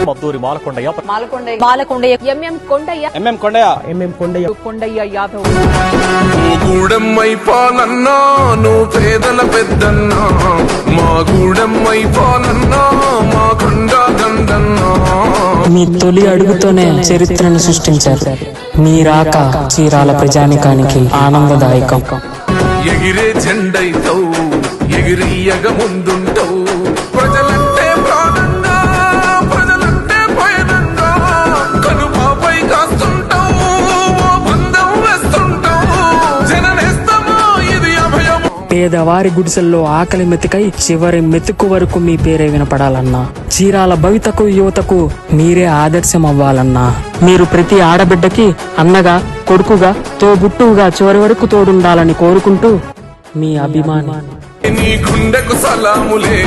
మద్దూరి మాలకొండయ్య కొండయ్య యాదవ్ గూడెమ్మైపోనన్నా నువ్వు పేదల పెద్దన్నా మా గూడెమ్మైపోనన్నా మా కొండ దండన్నా. మీ తొలి అడుగుతోనే చరిత్రను సృష్టించారు. మీ రాక చీరాల ప్రజానికానికి ఆనందదాయకం. ఎగిరే జెండైతావు ఎగిరియగ ముందుంటావు. ప్రజలంటే ప్రాణంగా ప్రజలంటే భయనంగా కనుపాపై కాస్తుంటావు. బంధం వేస్తుంటావు జననేస్తమో ఇది అభయం. పేదవారి గుడిసెల్లో ఆకలి మెతుకై చివరి మెతుకు వరకు మీ పేరే వినపడాలన్నా, చీరాల భవితకు యువతకు మీరే ఆదర్శం అవ్వాలన్నా, మీరు ప్రతి ఆడబిడ్డకి అన్నగా కొడుకుగా తోబుట్టువుగా చివరి వరకు తోడుండాలని కోరుకుంటూ మీ అభిమాని. నీ గుండెకు సలాములే.